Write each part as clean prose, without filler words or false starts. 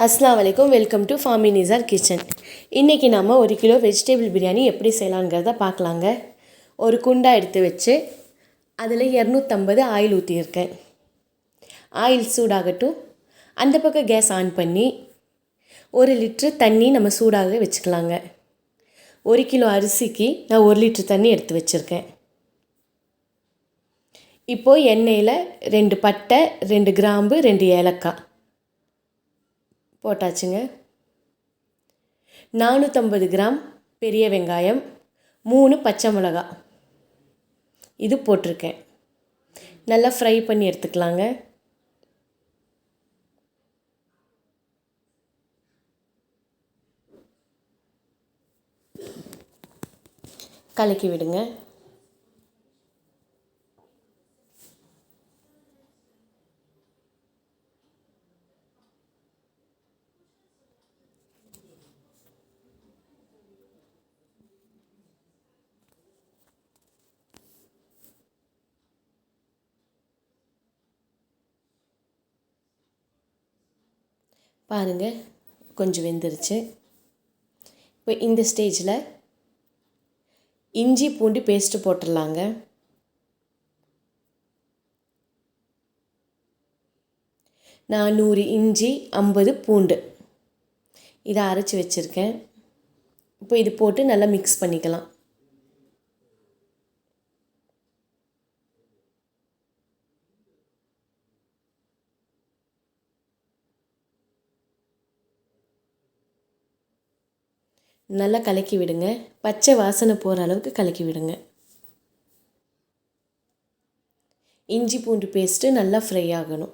அஸ்ஸலாமு அலைக்கும். Welcome to for me Nisar kitchen. இன்றைக்கி நம்ம 1 கிலோ வெஜிடபிள் பிரியாணி எப்படி செய்யலாங்கிறத பார்க்கலாங்க. ஒரு குண்டா எடுத்து வச்சு அதில் 250 ஆயில் ஊற்றியிருக்கேன். ஆயில் சூடாகட்டும். அந்த பக்கம் கேஸ் ஆன் பண்ணி 1 லிட்ரு தண்ணி நம்ம சூடாக வச்சுக்கலாங்க. 1 கிலோ அரிசிக்கு நான் 1 லிட்ரு தண்ணி எடுத்து வச்சுருக்கேன். இப்போது எண்ணெயில் 2 பட்டை, 2 கிராம்பு, 2 ஏலக்காய் போட்டாச்சுங்க. 450 கிராம் பெரிய வெங்காயம், 3 பச்சை மிளகாய் இது போட்டிருக்கேன். நல்லா ஃப்ரை பண்ணி எடுத்துக்கலாங்க. கலக்கி விடுங்க. பாருங்கள், கொஞ்சம் வெந்துருச்சு. இப்போ இந்த ஸ்டேஜில் இஞ்சி பூண்டு பேஸ்ட்டு போட்டுடலாங்க. நான் 100 இஞ்சி, 50 பூண்டு இதை அரைச்சி வச்சுருக்கேன். இப்போ இது போட்டு நல்லா மிக்ஸ் பண்ணிக்கலாம். நல்லா கலக்கி விடுங்க. பச்சை வாசனை போகிற அளவுக்கு கலக்கி விடுங்க. இஞ்சி பூண்டு பேஸ்ட்டு நல்லா ஃப்ரை ஆகணும்.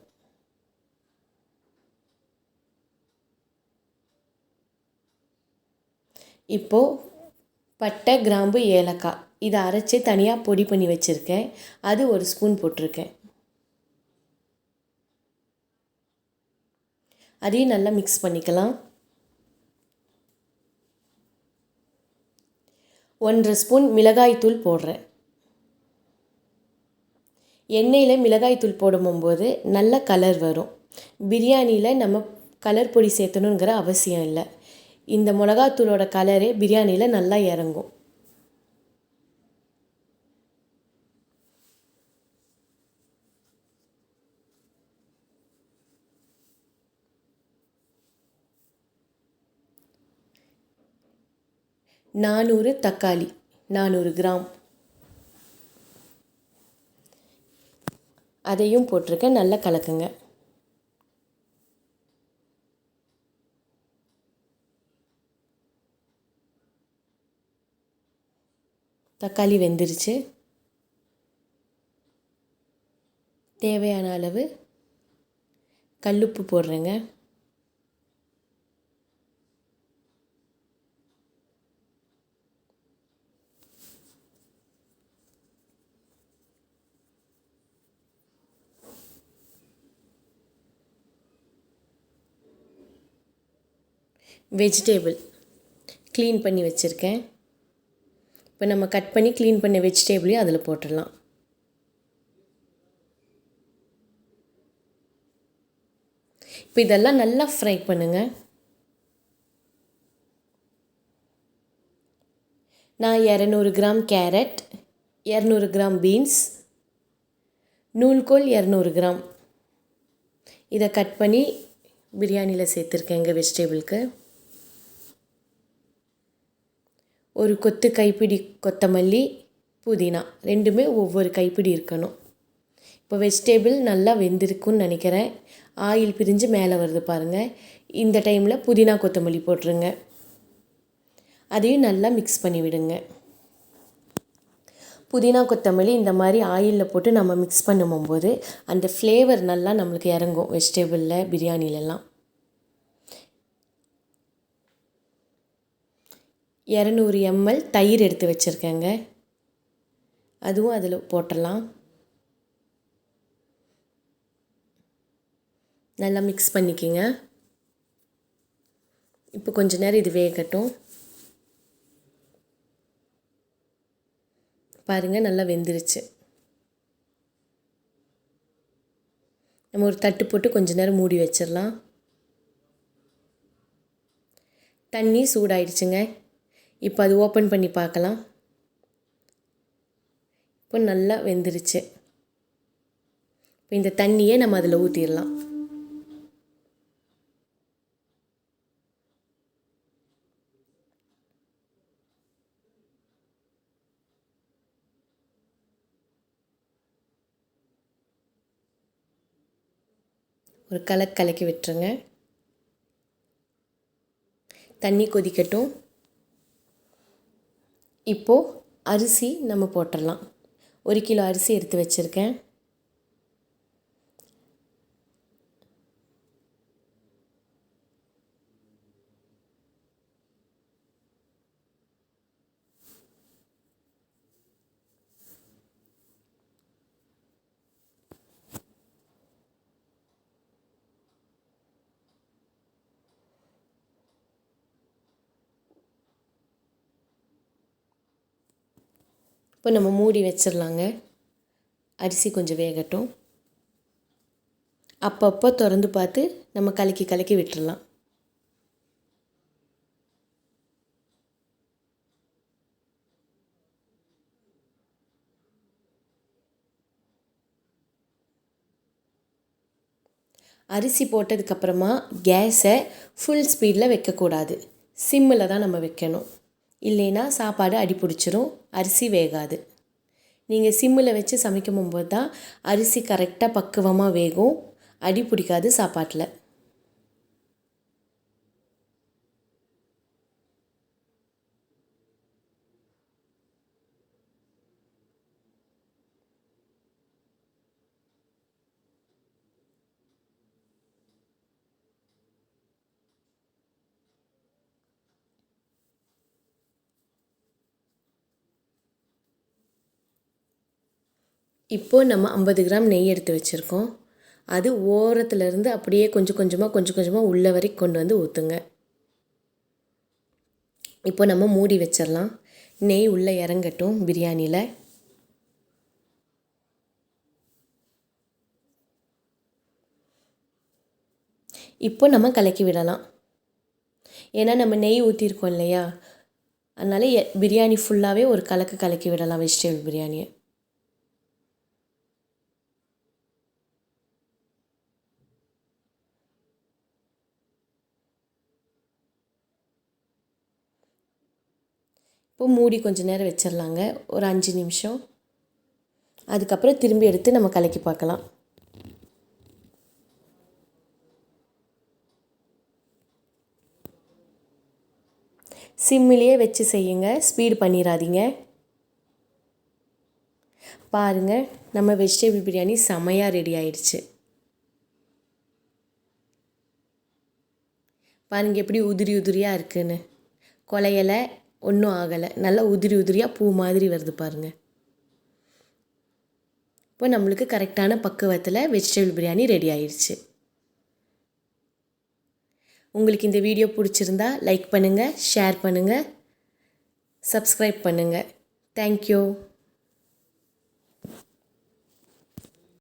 இப்போது பட்டை, கிராம்பு, ஏலக்காய் இதை அரைச்சி தனியாக பொடி பண்ணி வச்சுருக்கேன். அது 1 ஸ்பூன் போட்டிருக்கேன். அதையும் நல்லா மிக்ஸ் பண்ணிக்கலாம். 1/2 ஸ்பூன் மிளகாய்த்தூள் போடுறேன். எண்ணெயில் மிளகாய்த்தூள் போடும்போது நல்ல கலர் வரும். பிரியாணியில் நம்ம கலர் பொடி சேர்த்தணுங்கிற அவசியம் இல்லை. இந்த மிளகாத்தூளோட கலரே பிரியாணியில் நல்லா இறங்கும். தக்காளி 400 கிராம் அதையும் போட்டிருக்கேன். நல்லா கலக்குங்க. தக்காளி வெந்துருச்சு. தேவையான அளவு கல்லுப்பு போடுறேங்க. வெஜிடேபிள் க்ளீன் பண்ணி வச்சுருக்கேன். இப்போ நம்ம கட் பண்ணி க்ளீன் பண்ண வெஜிடேபிளையும் அதில் போட்டுடலாம். இப்போ இதெல்லாம் நல்லா ஃப்ரை பண்ணுங்கள். நான் 200 கிராம் கேரட், 200 கிராம் பீன்ஸ், நூல்கோல் 200 கிராம் இதை கட் பண்ணி பிரியாணியில் சேர்த்துருக்கேங்க. வெஜிடேபிளுக்கு ஒரு கொத்து கைப்பிடி கொத்தமல்லி, புதினா ரெண்டுமே ஒவ்வொரு கைப்பிடி இருக்கணும். இப்போ வெஜிடேபிள் நல்லா வெந்திருக்குன்னு நினைக்கிறேன். ஆயில் பிரிஞ்சு மேலே வருது பாருங்கள். இந்த டைமில் புதினா கொத்தமல்லி போட்டுருங்க. அதையும் நல்லா மிக்ஸ் பண்ணி விடுங்க. புதினா கொத்தமல்லி இந்த மாதிரி ஆயிலில் போட்டு நம்ம மிக்ஸ் பண்ணும்போது அந்த ஃப்ளேவர் நல்லா நம்மளுக்கு இறங்கும் வெஜிடேபிளில், பிரியாணிலெல்லாம். 200 ml தயிர் எடுத்து வச்சுருக்கேங்க. அதுவும் அதில் போட்டுடலாம். நல்லா மிக்ஸ் பண்ணிக்கோங்க. இப்போ கொஞ்ச நேரம் இது வேகட்டும். பாருங்கள், நல்லா வெந்துருச்சு. நம்ம ஒரு தட்டு போட்டு கொஞ்ச நேரம் மூடி வச்சிடலாம். தண்ணி சூடாயிடுச்சுங்க. இப்போ அது ஓப்பன் பண்ணி பார்க்கலாம். இப்போ நல்லா வெந்துருச்சு. இப்போ இந்த தண்ணியை நம்ம அதில் ஊற்றிடலாம். ஒரு கலக்கி விட்டுருங்க. தண்ணி கொதிக்கட்டும். இப்போது அரிசி நம்ம போட்டுடலாம். 1 கிலோ அரிசி எடுத்து வச்சுருக்கேன். இப்போ நம்ம மூடி வச்சிடலாங்க. அரிசி கொஞ்சம் வேகட்டும். அப்பப்போ திறந்து பார்த்து நம்ம கலக்கி விட்டுடலாம். அரிசி போட்டதுக்கப்புறமா கேஸை ஃபுல் ஸ்பீடில் வைக்கக்கூடாது. சிம்மில் தான் நம்ம வைக்கணும். இல்லைன்னா சாப்பாடு அடி பிடிச்சிரும், அரிசி வேகாது. நீங்கள் சிம்மில் வச்சு சமைக்கும் போது தான் அரிசி கரெக்டாக பக்குவமாக வேகும், அடி பிடிக்காது சாப்பாட்டில். இப்போது நம்ம 50 கிராம் நெய் எடுத்து வச்சுருக்கோம். அது ஓரத்துலேருந்து அப்படியே கொஞ்சம் கொஞ்சமாக உள்ள வரைக்கும் கொண்டு வந்து ஊற்றுங்க. இப்போ நம்ம மூடி வச்சிடலாம். நெய் உள்ளே இறங்கட்டும் பிரியாணியில். இப்போ நம்ம கலக்கி விடலாம். ஏன்னா நம்ம நெய் ஊற்றிருக்கோம் இல்லையா, அதனால் பிரியாணி ஃபுல்லாகவே ஒரு கலக்கி விடலாம் வெஜிடபிள் பிரியாணியை. இப்போ மூடி கொஞ்சம் நேரம் வச்சிடலாங்க, ஒரு 5 நிமிஷம். அதுக்கப்புறம் திரும்பி எடுத்து நம்ம கலக்கி பார்க்கலாம். சிம்மிலேயே வச்சு செய்யுங்க, ஸ்பீடு பண்ணிடாதீங்க. பாருங்கள், நம்ம வெஜிடபிள் பிரியாணி செமையாக ரெடி ஆயிடுச்சு. பாருங்கள் எப்படி உதிரியாக இருக்குன்னு. கொலையலை, ஒன்றும் ஆகலை, நல்லா உதிரியாக பூ மாதிரி வருது பாருங்கள். இப்போ நம்மளுக்கு கரெக்டான பக்குவத்தில் வெஜிடபிள் பிரியாணி ரெடி ஆயிடுச்சு. உங்களுக்கு இந்த வீடியோ பிடிச்சிருந்தா லைக் பண்ணுங்கள், ஷேர் பண்ணுங்கள், சப்ஸ்கிரைப் பண்ணுங்கள். தேங்க்யூ.